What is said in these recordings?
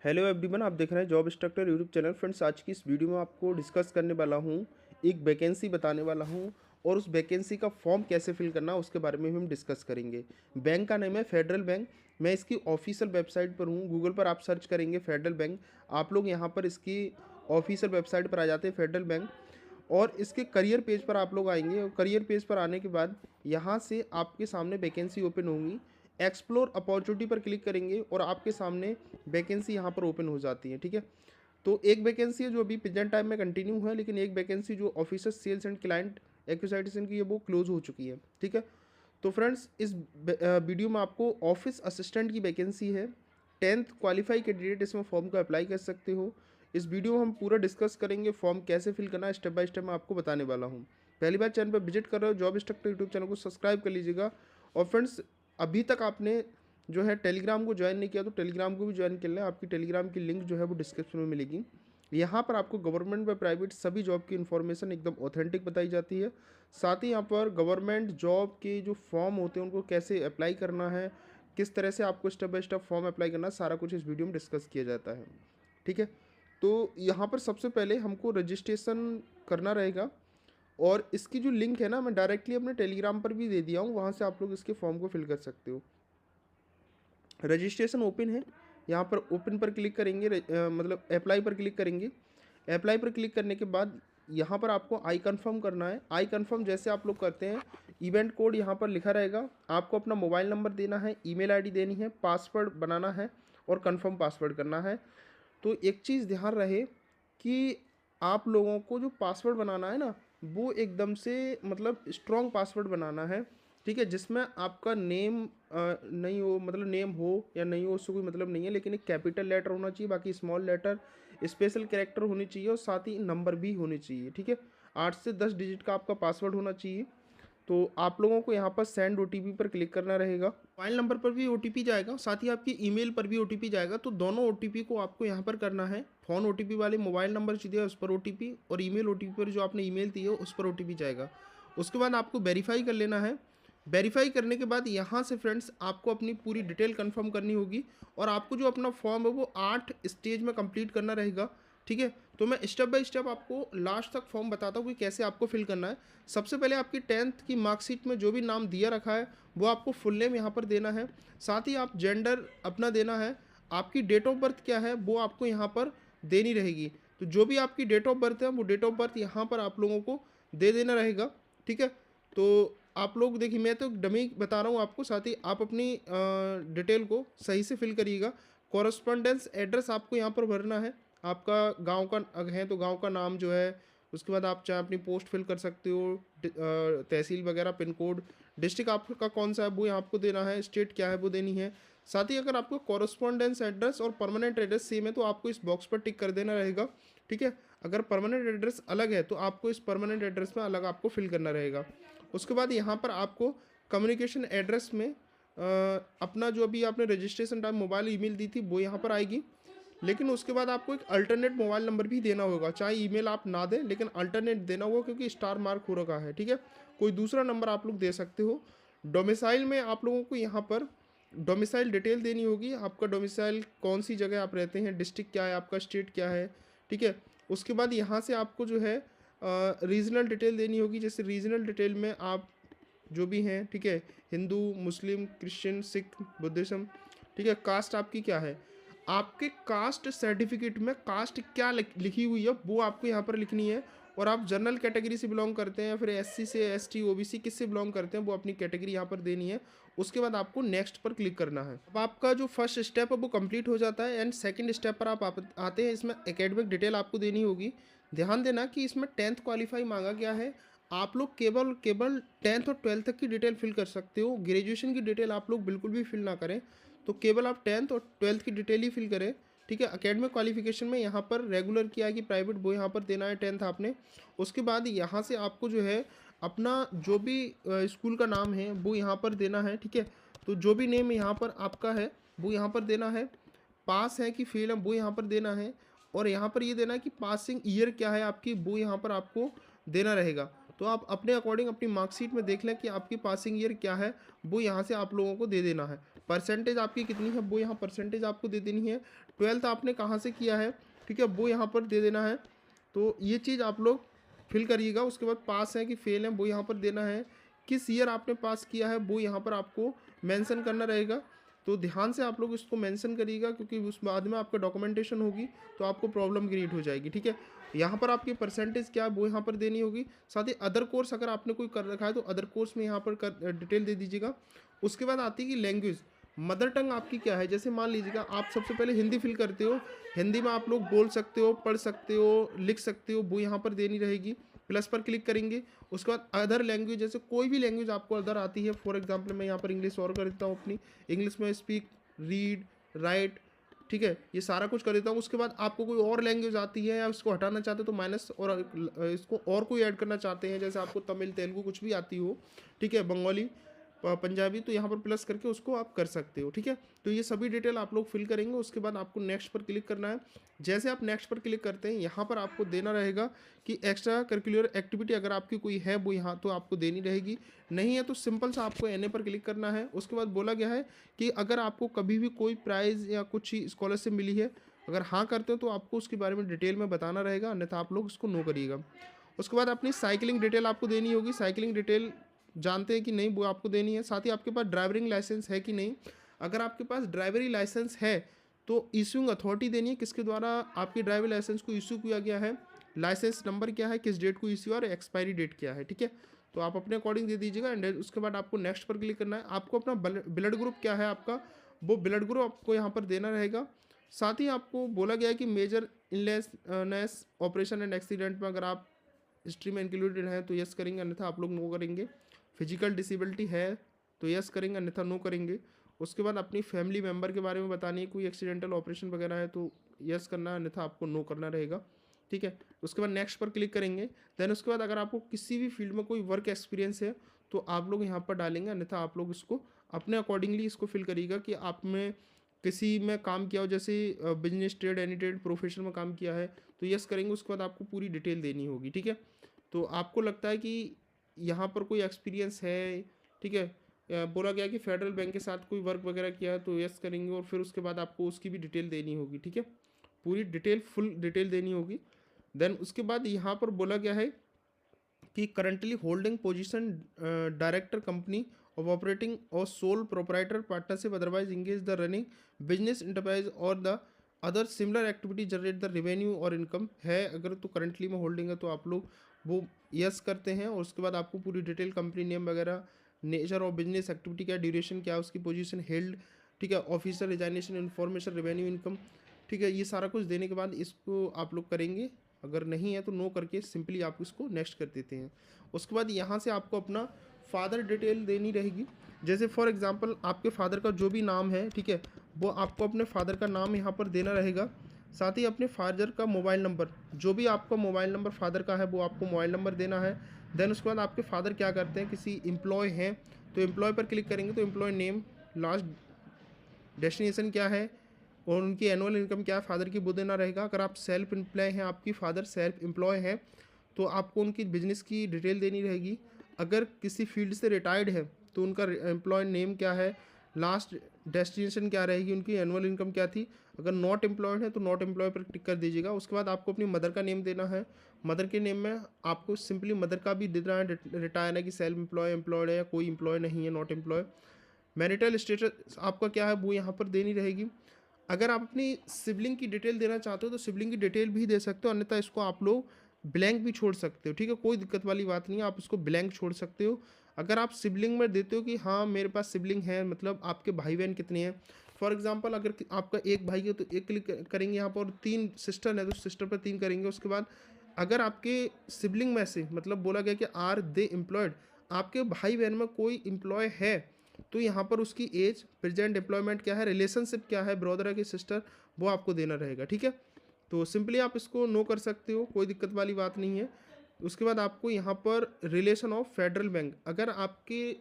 Hello everyone, आप देख रहे हैं job instructor YouTube channel. Friends, आज की इस वीडियो में आपको डिस्कस करने वाला हूं, एक वैकेंसी बताने वाला हूं और उस वैकेंसी का फॉर्म कैसे फिल करना है उसके बारे में भी हम डिस्कस करेंगे। बैंक का नेम है फेडरल बैंक। मैं इसकी ऑफिशियल वेबसाइट पर हूं। गूगल पर आप सर्च करेंगे फेडरल बैंक, आप लोग यहां पर इसकी ऑफिशियल वेबसाइट पर आ जाते हैं फेडरल बैंक। और इसके करियर पेज पर आप लोग आएंगे और करियर पेज पर आने के बाद यहाँ से आपके सामने वैकेंसी ओपन होंगी। एक्सप्लोर अपॉर्चुनिटी पर क्लिक करेंगे और आपके सामने वैकेंसी यहाँ पर ओपन हो जाती है। ठीक है, तो एक वैकेंसी है जो अभी प्रेजेंट टाइम में कंटिन्यू है, लेकिन एक वैकेंसी जो officer sales and client acquisition की है वो क्लोज हो चुकी है। ठीक है, तो फ्रेंड्स इस वीडियो में आपको ऑफिस असिस्टेंट की वैकेंसी है। 10th क्वालिफाई कैंडिडेट इसमें फॉर्म को अप्लाई कर सकते हो। इस वीडियो में हम पूरा डिस्कस करेंगे, फॉर्म कैसे फिल करना है स्टेप बाय स्टेप मैं आपको बताने वाला हूँ। पहली बार चैनल पर विजिट कर रहे हो जॉब इंस्ट्रक्टर यूट्यूब चैनल को सब्सक्राइब कर लीजिएगा। और फ्रेंड्स, अभी तक आपने जो है टेलीग्राम को ज्वाइन नहीं किया तो टेलीग्राम को भी ज्वाइन कर लें। आपकी टेलीग्राम की लिंक जो है वो डिस्क्रिप्शन में मिलेगी। यहाँ पर आपको गवर्नमेंट व प्राइवेट सभी जॉब की इन्फॉर्मेशन एकदम ऑथेंटिक बताई जाती है। साथ ही यहाँ पर गवर्नमेंट जॉब के जो फॉर्म होते हैं उनको कैसे अप्लाई करना है, किस तरह से आपको step by step form apply करना है, सारा कुछ इस वीडियो में डिस्कस किया जाता है। ठीक है, तो यहाँ पर सबसे पहले हमको रजिस्ट्रेशन करना रहेगा और इसकी जो लिंक है ना, मैं डायरेक्टली अपने टेलीग्राम पर भी दे दिया हूँ, वहाँ से आप लोग इसके फॉर्म को फिल कर सकते हो। रजिस्ट्रेशन ओपन है, यहाँ पर ओपन पर क्लिक करेंगे, मतलब अप्लाई पर क्लिक करेंगे। अप्लाई पर क्लिक करने के बाद यहाँ पर आपको आई कन्फर्म करना है। आई कन्फर्म जैसे आप लोग करते हैं, इवेंट कोड यहाँ पर लिखा रहेगा। आपको अपना मोबाइल नंबर देना है, ईमेल आईडी देनी है, पासवर्ड बनाना है और कन्फर्म पासवर्ड करना है। तो एक चीज़ ध्यान रहे कि आप लोगों को जो पासवर्ड बनाना है ना, वो एकदम से मतलब स्ट्रॉन्ग पासवर्ड बनाना है। ठीक है, जिसमें आपका नेम नहीं हो, मतलब नेम हो या नहीं हो उससे कोई मतलब नहीं है, लेकिन एक कैपिटल लेटर होना चाहिए, बाकी स्मॉल लेटर, स्पेशल कैरेक्टर होनी चाहिए और साथ ही नंबर भी होने चाहिए। ठीक है, 8 से 10 डिजिट का आपका पासवर्ड होना चाहिए। तो आप लोगों को यहाँ पर सेंड ओटीपी पर क्लिक करना रहेगा। मोबाइल नंबर पर भी ओटीपी जाएगा, साथ ही आपकी ईमेल पर भी ओटीपी जाएगा। तो दोनों ओटीपी को आपको यहाँ पर करना है। फ़ोन ओटीपी वाले मोबाइल नंबर जो दिया उस पर ओटीपी, और ईमेल ओटीपी पर जो आपने ईमेल दी है उस पर ओटीपी जाएगा। उसके बाद आपको वेरीफाई कर लेना है। वेरीफाई करने के बाद यहाँ से फ्रेंड्स आपको अपनी पूरी डिटेल कंफर्म करनी होगी और आपको जो अपना फॉर्म है वो 8 स्टेज में कंप्लीट करना रहेगा। ठीक है, तो मैं स्टेप बाय स्टेप आपको लास्ट तक फॉर्म बताता हूँ कि कैसे आपको फिल करना है। सबसे पहले आपकी 10th की मार्कशीट में जो भी नाम दिया रखा है वो आपको फुल नेम यहाँ पर देना है। साथ ही आप जेंडर अपना देना है। आपकी डेट ऑफ बर्थ क्या है वो आपको यहाँ पर देनी रहेगी। तो जो भी आपकी डेट ऑफ बर्थ है वो डेट ऑफ बर्थ यहाँ पर आप लोगों को दे देना रहेगा। ठीक है, तो आप लोग देखिए, मैं तो डमी बता रहा हूँ आपको, साथ ही आप अपनी डिटेल को सही से फिल करिएगा। कॉरस्पॉन्डेंस एड्रेस आपको यहाँ पर भरना है। आपका गांव का अगर है तो गांव का नाम जो है, उसके बाद आप चाहे अपनी पोस्ट फिल कर सकते हो, तहसील वगैरह, पिन कोड, डिस्ट्रिक्ट आपका कौन सा है वो आपको देना है, स्टेट क्या है वो देनी है। साथ ही अगर आपको कॉरस्पॉन्डेंस एड्रेस और परमानेंट एड्रेस सेम है तो आपको इस बॉक्स पर टिक कर देना रहेगा। ठीक है, अगर परमानेंट एड्रेस अलग है तो आपको इस परमानेंट एड्रेस में अलग आपको फिल करना रहेगा। उसके बाद यहाँ पर आपको कम्युनिकेशन एड्रेस में अपना जो अभी आपने रजिस्ट्रेशन टाइम मोबाइल ईमेल दी थी वो यहाँ पर आएगी। लेकिन उसके बाद आपको एक अल्टरनेट मोबाइल नंबर भी देना होगा। चाहे ईमेल आप ना दें लेकिन अल्टरनेट देना होगा, क्योंकि स्टार मार्क हो रखा है। ठीक है, कोई दूसरा नंबर आप लोग दे सकते हो। डोमिसाइल में आप लोगों को यहाँ पर डोमिसाइल डिटेल देनी होगी। आपका डोमिसाइल कौन सी जगह आप रहते हैं, डिस्ट्रिक्ट क्या है आपका, स्टेट क्या है। ठीक है, उसके बाद यहाँ से आपको जो है रीजनल डिटेल देनी होगी। जैसे रीजनल डिटेल में आप जो भी हैं, ठीक है, हिंदू, मुस्लिम, क्रिश्चियन, सिख, बुद्धिज़्म। ठीक है, कास्ट आपकी क्या है, आपके कास्ट सर्टिफिकेट में कास्ट क्या लिखी हुई है वो आपको यहाँ पर लिखनी है। और आप जनरल कैटेगरी से बिलोंग करते हैं, फिर एससी से, एसटी, ओबीसी किससे बिलोंग करते हैं वो अपनी कैटेगरी यहाँ पर देनी है। उसके बाद आपको नेक्स्ट पर क्लिक करना है। अब आपका जो फर्स्ट स्टेप है वो कंप्लीट हो जाता है एंड सेकंड स्टेप पर आप आते हैं। इसमें एकेडमिक डिटेल आपको देनी होगी। ध्यान देना कि इसमें 10th क्वालिफाई मांगा गया है। आप लोग केवल केवल 10th और 12th तक की डिटेल फिल कर सकते हो। ग्रेजुएशन की डिटेल आप लोग बिल्कुल भी फिल ना करें, तो केवल आप 10th और 12th की डिटेल ही फिल करें। ठीक है, एकेडमिक क्वालिफिकेशन में यहाँ पर रेगुलर किया है कि प्राइवेट वो यहाँ पर देना है 10th आपने। उसके बाद यहाँ से आपको जो है अपना जो भी स्कूल का नाम है वो यहाँ पर देना है। ठीक है, तो जो भी नेम यहाँ पर आपका है वो यहाँ पर देना है। पास है कि फेल है वो यहाँ पर देना है। और यहाँ पर ये देना है कि पासिंग ईयर क्या है आपकी, वो यहाँ पर आपको देना रहेगा। तो आप अपने अकॉर्डिंग अपनी मार्कशीट में देख लें कि आपकी पासिंग ईयर क्या है, वो यहाँ से आप लोगों को दे देना है। परसेंटेज आपकी कितनी है वो यहाँ परसेंटेज आपको दे देनी है। 12th आपने कहाँ से किया है, ठीक है, वो यहाँ पर दे देना है। तो ये चीज़ आप लोग फिल करिएगा। उसके बाद पास है कि फेल है वो यहाँ पर देना है। किस ईयर आपने पास किया है वो यहाँ पर आपको मेंशन करना रहेगा। तो ध्यान से आप लोग इसको मेंशन करिएगा, क्योंकि उस बाद में आपका डॉक्यूमेंटेशन होगी तो आपको प्रॉब्लम क्रिएट हो जाएगी, ठीक है। यहाँ पर आपकी परसेंटेज क्या है वो यहाँ पर देनी होगी। साथ ही अदर कोर्स अगर आपने कोई कर रखा है तो अदर कोर्स में यहाँ पर डिटेल दे दीजिएगा। उसके बाद आती है कि लैंग्वेज, मदर टंग आपकी क्या है। जैसे मान लीजिएगा आप सबसे पहले हिंदी फिल करते हो, हिंदी में आप लोग बोल सकते हो, पढ़ सकते हो, लिख सकते हो, वो यहाँ पर देनी रहेगी। प्लस पर क्लिक करेंगे। उसके बाद अदर लैंग्वेज, जैसे कोई भी लैंग्वेज आपको अदर आती है, फॉर एग्जांपल मैं यहाँ पर इंग्लिश और कर देता हूँ अपनी, इंग्लिश में स्पीक, रीड, राइट, ठीक है, ये सारा कुछ कर देता हूँ। उसके बाद आपको कोई और लैंग्वेज आती है या इसको हटाना चाहते हो तो माइनस, और इसको और कोई ऐड करना चाहते हैं, जैसे आपको तमिल, तेलुगु कुछ भी आती हो, ठीक है, बंगाली, पंजाबी, तो यहाँ पर प्लस करके उसको आप कर सकते हो, ठीक है। तो ये सभी डिटेल आप लोग फिल करेंगे। उसके बाद आपको नेक्स्ट पर क्लिक करना है। जैसे आप नेक्स्ट पर क्लिक करते हैं, यहाँ पर आपको देना रहेगा कि एक्स्ट्रा करिकुलर एक्टिविटी अगर आपकी कोई है वो यहाँ तो आपको देनी रहेगी, नहीं है तो सिंपल सा आपको एनए पर क्लिक करना है। उसके बाद बोला गया है कि अगर आपको कभी भी कोई प्राइज़ या कुछ स्कॉलरशिप मिली है, अगर हाँ करते हो तो आपको उसके बारे में डिटेल में बताना रहेगा, अन्यथा आप लोग उसको नो करिएगा। उसके बाद अपनी साइकिलिंग डिटेल आपको देनी होगी। साइकिलिंग डिटेल जानते हैं कि नहीं वो आपको देनी है। साथ ही आपके पास ड्राइविंग लाइसेंस है कि नहीं। अगर आपके पास ड्राइवरी लाइसेंस है तो इशूइंग अथॉरिटी देनी है, किसके द्वारा आपकी ड्राइविंग लाइसेंस को इशू किया गया है, लाइसेंस नंबर क्या है, किस डेट को इशू और एक्सपायरी डेट क्या है, ठीक है। तो आप अपने अकॉर्डिंग दे दीजिएगा। एंड उसके बाद आपको नेक्स्ट पर क्लिक करना है। आपको अपना ब्लड ग्रुप क्या है आपका, वो ब्लड ग्रुप आपको यहाँ पर देना रहेगा। साथ ही आपको बोला गया है कि major illness, operation and accident में अगर आप हिस्ट्री में इंक्लूडेड हैं तो यस करेंगे, अन्यथा आप लोग नो करेंगे। फिजिकल डिसेबिलिटी है तो यस करेंगे, अन्यथा नो करेंगे। उसके बाद अपनी फैमिली मेम्बर के बारे में बतानी है, कोई एक्सीडेंटल ऑपरेशन वगैरह है तो यस करना है, अन्यथा आपको नो करना रहेगा, ठीक है। उसके बाद नेक्स्ट पर क्लिक करेंगे। देन उसके बाद अगर आपको किसी भी फील्ड में कोई वर्क एक्सपीरियंस है तो आप लोग यहाँ पर डालेंगे, अन्यथा आप लोग इसको अपने अकॉर्डिंगली इसको फिल करिएगा कि आप में किसी में काम किया हो, जैसे business, trade, any trade, profession में काम किया है तो यस करेंगे। उसके बाद आपको पूरी डिटेल देनी होगी, ठीक है। तो आपको लगता है कि यहाँ पर कोई एक्सपीरियंस है, ठीक है, बोला गया कि फेडरल बैंक के साथ कोई वर्क वगैरह किया है तो यस करेंगे, और फिर उसके बाद आपको उसकी भी डिटेल देनी होगी, ठीक है, पूरी डिटेल, फुल डिटेल देनी होगी। देन उसके बाद यहाँ पर बोला गया है कि currently holding position director company of operating और sole proprietor partnership otherwise engage the running business enterprise और the other similar activity generate the revenue और इनकम है, अगर तो करंटली में होल्डिंग है तो आप लोग वो यस करते हैं। और उसके बाद आपको पूरी डिटेल, कंपनी नेम वगैरह, नेचर ऑफ बिजनेस एक्टिविटी क्या, ड्यूरेशन क्या, उसकी पोजीशन हेल्ड, ठीक है, officer resignation, information, revenue, income, ठीक है, ये सारा कुछ देने के बाद इसको आप लोग करेंगे। अगर नहीं है तो नो करके सिंपली आप इसको नेक्स्ट कर देते हैं। उसके बाद यहाँ से आपको अपना फादर डिटेल देनी रहेगी। जैसे फॉर एग्जांपल आपके फादर का जो भी नाम है, ठीक है, वो आपको अपने फादर का नाम यहाँ पर देना रहेगा। साथ ही अपने फादर का मोबाइल नंबर, जो भी आपका मोबाइल नंबर फादर का है वो आपको मोबाइल नंबर देना है। देन उसके बाद आपके फादर क्या करते हैं, किसी एम्प्लॉय हैं तो एम्प्लॉय पर क्लिक करेंगे तो एम्प्लॉय नेम, लास्ट डेस्टिनेशन क्या है और उनकी एनुअल इनकम क्या है, फादर की वो देना रहेगा। अगर आप सेल्फ एम्प्लॉय हैं, आपकी फादर सेल्फ एम्प्लॉय है तो आपको उनकी बिजनेस की डिटेल देनी रहेगी। अगर किसी फील्ड से रिटायर्ड है तो उनका एम्प्लॉय नेम क्या है, लास्ट डेस्टिनेशन क्या रहेगी, उनकी एनुअल इनकम क्या थी। अगर नॉट एम्प्लॉयड है तो नॉट एम्प्लॉय पर टिक कर दीजिएगा। उसके बाद आपको अपनी मदर का नेम देना है। मदर के नेम में आपको सिंपली मदर का भी देना है, रिटायर है कि सेल्फ एम्प्लॉय, एम्प्लॉयड है या कोई एम्प्लॉय नहीं है, नॉट एम्प्लॉय। मैरिटल स्टेटस आपका क्या है वो यहाँ पर देनी रहेगी। अगर आप अपनी सिबलिंग की डिटेल देना चाहते हो तो सिबलिंग की डिटेल भी दे सकते हो, अन्यथा इसको आप लोग ब्लैंक भी छोड़ सकते हो, ठीक है, कोई दिक्कत वाली बात नहीं है, आप इसको ब्लैंक छोड़ सकते हो। अगर आप सिबलिंग में देते हो कि हाँ मेरे पास सिबलिंग है, मतलब आपके भाई बहन कितने हैं, फॉर एग्जांपल अगर आपका एक भाई है तो एक क्लिक करेंगे यहाँ पर, 3 सिस्टर है तो सिस्टर पर 3 करेंगे। उसके बाद अगर आपके सिबलिंग में से, मतलब बोला गया कि आर दे एम्प्लॉयड, आपके भाई बहन में कोई एम्प्लॉय है तो यहाँ पर उसकी एज, प्रेजेंट एम्प्लॉयमेंट क्या है, रिलेशनशिप क्या है, ब्रदर है कि सिस्टर, वो आपको देना रहेगा, ठीक है। तो सिंपली आप इसको नो कर सकते हो, कोई दिक्कत वाली बात नहीं है। उसके बाद आपको यहाँ पर रिलेशन ऑफ फेडरल बैंक, अगर आपके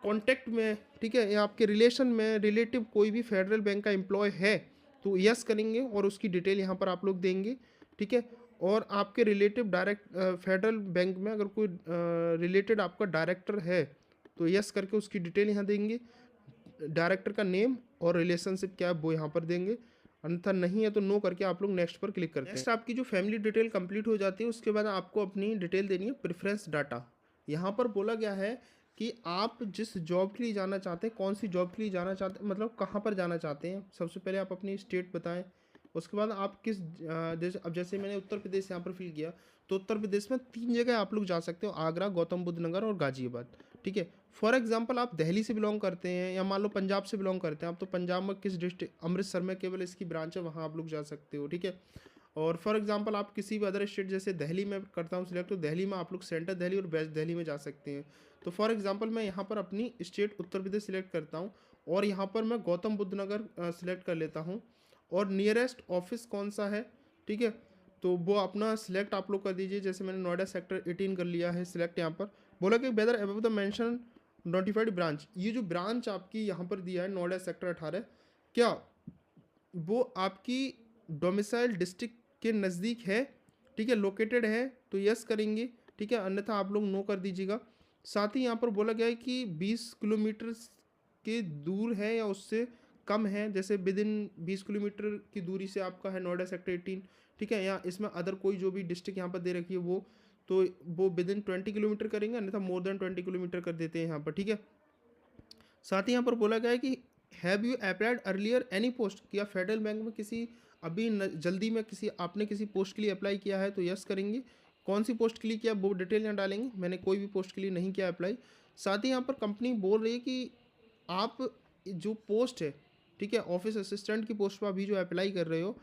कॉन्टैक्ट में, ठीक है, या आपके रिलेशन में रिलेटिव कोई भी फेडरल बैंक का एम्प्लॉय है तो यस करेंगे और उसकी डिटेल यहाँ पर आप लोग देंगे, ठीक है। और आपके रिलेटिव डायरेक्ट फेडरल बैंक में अगर कोई रिलेटेड आपका डायरेक्टर है तो यस करके उसकी डिटेल यहाँ देंगे। डायरेक्टर का नेम और रिलेशनशिप क्या है वो यहाँ पर देंगे। अन्यथा नहीं है तो नो करके आप लोग नेक्स्ट पर क्लिक करते हैं। नेक्स्ट आपकी जो फैमिली डिटेल कंप्लीट हो जाती है उसके बाद आपको अपनी डिटेल देनी है प्रेफरेंस डाटा। यहाँ पर बोला गया है कि आप जिस जॉब के लिए जाना चाहते हैं, कौन सी जॉब के लिए जाना चाहते हैं, मतलब कहाँ पर जाना चाहते हैं। सबसे पहले आप अपनी स्टेट बताएं, उसके बाद आप किस जैसे अब जैसे मैंने उत्तर प्रदेश यहाँ पर फिल किया, तो उत्तर प्रदेश में 3 जगह आप लोग जा सकते हो, आगरा, गौतम बुद्ध नगर और गाजियाबाद। ठीक है। फॉर एग्जांपल आप दिल्ली से बिलोंग करते हैं या मान लो पंजाब से बिलोंग करते हैं आप, तो पंजाब में किस डिस्ट्रिक्ट, अमृतसर में केवल इसकी ब्रांच है, वहाँ आप लोग जा सकते हो। ठीक है। और फॉर एग्जांपल आप किसी भी अदर स्टेट, जैसे दिल्ली में करता हूँ सिलेक्ट, तो दिल्ली में आप लोग सेंट्रल दिल्ली और वेस्ट दिल्ली में जा सकते हैं। तो फॉर एग्जांपल मैं यहाँ पर अपनी स्टेट उत्तर प्रदेश सिलेक्ट करता हूँ और यहाँ पर मैं गौतम बुद्ध नगर सिलेक्ट कर लेता हूँ और नियरेस्ट ऑफिस कौन सा है। ठीक है। तो वो अपना सिलेक्ट आप लोग कर दीजिए। जैसे मैंने नोएडा सेक्टर 18 कर लिया है सिलेक्ट। यहाँ पर बोला कि whether above the mention notified branch, ये जो ब्रांच आपकी यहाँ पर दिया है नोएडा सेक्टर 18, क्या वो आपकी डोमिसाइल डिस्ट्रिक्ट के नज़दीक है। ठीक है, लोकेटेड है तो यस करेंगे। ठीक है, अन्यथा आप लोग नो कर दीजिएगा। साथ ही यहाँ पर बोला गया है कि 20 किलोमीटर के दूर है या उससे कम है, जैसे विद इन 20 किलोमीटर की दूरी से आपका है नोएडा सेक्टर 18। ठीक है, या इसमें अदर कोई जो भी डिस्ट्रिक्ट यहाँ पर दे रखी है वो, तो वो विद इन 20 किलोमीटर करेंगे, अन्यथा मोर देन 20 किलोमीटर कर देते हैं यहाँ पर। ठीक है। साथ ही यहाँ पर बोला गया है कि have you applied earlier any post, क्या फेडरल बैंक में किसी अभी जल्दी में किसी आपने किसी पोस्ट के लिए अप्लाई किया है, तो यस करेंगे। कौन सी पोस्ट के लिए किया वो डिटेल यहाँ डालेंगे। मैंने कोई भी पोस्ट के लिए नहीं किया अप्लाई। साथ ही यहाँ पर कंपनी बोल रही है कि आप जो पोस्ट है, ठीक है, ऑफिस असिस्टेंट की पोस्ट पर अभी जो अप्लाई कर रहे हो,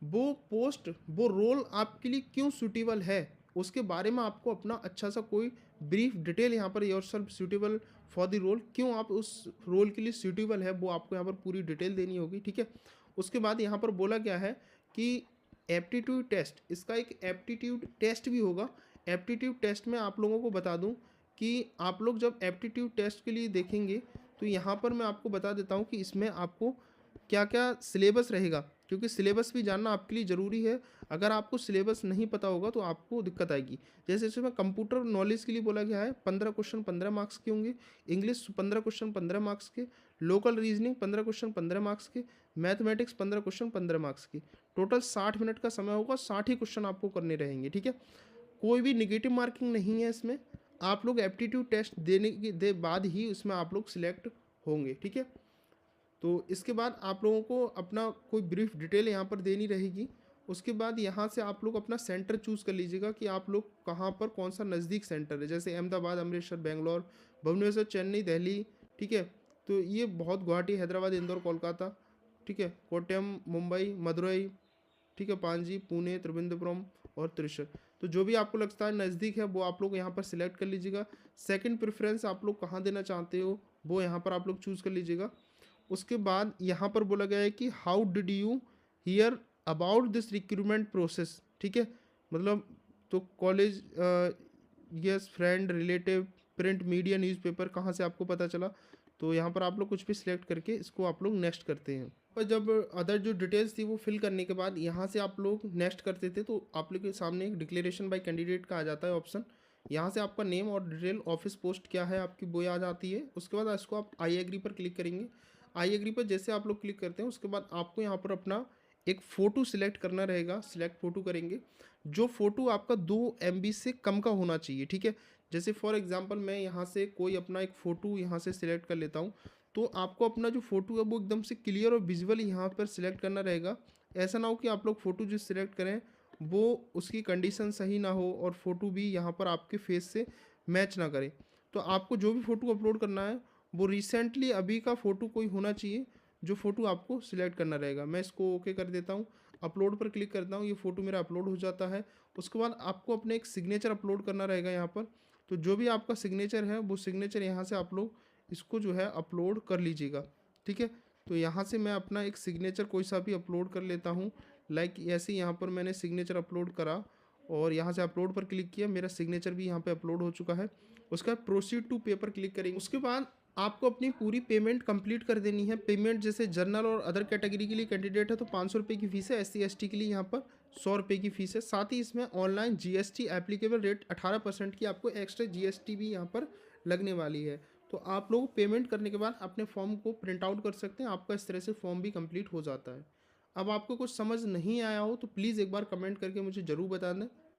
वो पोस्ट, वो रोल आपके लिए क्यों सूटेबल है, उसके बारे में आपको अपना अच्छा सा कोई ब्रीफ डिटेल यहाँ पर, yourself suitable for the role, क्यों आप उस रोल के लिए सूटेबल है, वो आपको यहाँ पर पूरी डिटेल देनी होगी। ठीक है। उसके बाद यहाँ पर बोला गया है कि एप्टीट्यूड टेस्ट, इसका एक एप्टीट्यूड टेस्ट भी होगा। एप्टीट्यूड टेस्ट में आप लोगों को बता दूँ कि आप लोग जब एप्टीट्यूड टेस्ट के लिए देखेंगे तो यहाँ पर मैं आपको बता देता हूँ कि इसमें आपको क्या क्या सिलेबस रहेगा, क्योंकि सिलेबस भी जानना आपके लिए ज़रूरी है। अगर आपको सिलेबस नहीं पता होगा तो आपको दिक्कत आएगी। जैसे इसमें कंप्यूटर नॉलेज के लिए बोला गया है 15 क्वेश्चन 15 मार्क्स के होंगे, इंग्लिश 15 क्वेश्चन 15 मार्क्स के, लोकल रीजनिंग 15 क्वेश्चन 15 मार्क्स के, मैथमेटिक्स 15 क्वेश्चन 15 मार्क्स के। टोटल 60 मिनट का समय होगा, 60 ही क्वेश्चन आपको करने रहेंगे। ठीक है। कोई भी निगेटिव मार्किंग नहीं है इसमें। आप लोग एप्टीट्यूड टेस्ट देने के बाद ही उसमें आप लोग सिलेक्ट होंगे। ठीक है। तो इसके बाद आप लोगों को अपना कोई ब्रीफ डिटेल यहाँ पर देनी रहेगी। उसके बाद यहाँ से आप लोग अपना सेंटर चूज़ कर लीजिएगा कि आप लोग कहाँ पर कौन सा नज़दीक सेंटर है, जैसे अहमदाबाद, अमृतसर, बेंगलोर, भुवनेश्वर, चेन्नई, दिल्ली। ठीक है। तो ये बहुत, गुवाहाटी, हैदराबाद, इंदौर, कोलकाता। ठीक है, कोट्टयम, मुंबई, मदुरई। ठीक है, पांजी, पुणे, त्रिवेंद्रपुरम और त्रिशूर। तो जो भी आपको लगता है नज़दीक है वो आप लोग यहाँ पर सिलेक्ट कर लीजिएगा। सेकंड प्रेफरेंस आप लोग कहाँ देना चाहते हो वो यहाँ पर आप लोग चूज़ कर लीजिएगा। उसके बाद यहाँ पर बोला गया है कि how did you here about this recruitment process. ठीक है, मतलब तो college, yes, friend, relative, print media, newspaper, कहाँ से आपको पता चला। तो यहाँ पर आप लोग कुछ भी सिलेक्ट करके इसको आप लोग नेक्स्ट करते हैं। पर जब अदर जो डिटेल्स थी वो फिल करने के बाद यहाँ से आप लोग नेक्स्ट करते थे तो आप लोग के सामने एक डिक्लेरेशन बाय कैंडिडेट का आ जाता है ऑप्शन। यहाँ से आपका नेम और डिटेल, ऑफिस पोस्ट क्या है आपकी, वो आ जाती है। उसके बाद इसको आप आई एग्री पर क्लिक करेंगे। आई एग्री पर जैसे आप लोग क्लिक करते हैं उसके बाद आपको यहाँ पर अपना एक फ़ोटो सिलेक्ट करना रहेगा। सिलेक्ट फ़ोटो करेंगे, जो फ़ोटो आपका 2 MB से कम का होना चाहिए। ठीक है। जैसे फॉर एग्जांपल मैं यहाँ से कोई अपना एक फ़ोटो यहाँ से सिलेक्ट कर लेता हूँ, तो आपको अपना जो फ़ोटो है वो एकदम से क्लियर और विजुअल यहाँ पर सिलेक्ट करना रहेगा। ऐसा ना हो कि आप लोग फ़ोटो जो सिलेक्ट करें वो उसकी कंडीशन सही ना हो और फ़ोटो भी यहाँ पर आपके फेस से मैच ना करे। तो आपको जो भी फ़ोटो अपलोड करना है वो रिसेंटली अभी का फ़ोटो कोई होना चाहिए, जो फ़ोटो आपको सिलेक्ट करना रहेगा। मैं इसको ओके कर देता हूँ, अपलोड पर क्लिक करता हूँ, ये फ़ोटो मेरा अपलोड हो जाता है। उसके बाद आपको अपने एक सिग्नेचर अपलोड करना रहेगा यहाँ पर। तो जो भी आपका सिग्नेचर है वो सिग्नेचर यहाँ से आप लोग इसको जो है अपलोड कर लीजिएगा। ठीक है। तो यहाँ से मैं अपना एक सिग्नेचर कोई सा भी अपलोड कर लेता हूँ। लाइक ऐसे ही यहाँ पर मैंने सिग्नेचर अपलोड करा और यहाँ से अपलोड पर क्लिक किया, मेरा सिग्नेचर भी यहाँ पे अपलोड हो चुका है। उसका प्रोसीड टू पे पर क्लिक करेंगे। उसके बाद आपको अपनी पूरी पेमेंट कंप्लीट कर देनी है। पेमेंट जैसे जनरल और अदर कैटेगरी के लिए कैंडिडेट है तो 500 रुपये की फ़ीस है, SC ST के लिए यहाँ पर 100 रुपये की फ़ीस है। साथ ही इसमें ऑनलाइन GST एप्लीकेबल रेट 18% की आपको एक्स्ट्रा GST भी यहाँ पर लगने वाली है। तो आप लोग पेमेंट करने के बाद अपने फॉर्म को प्रिंट आउट कर सकते हैं, आपका इस तरह से फॉर्म भी कंप्लीट हो जाता है। अब आपको कुछ समझ नहीं आया हो तो प्लीज़ एक बार कमेंट करके मुझे ज़रूर बता दें।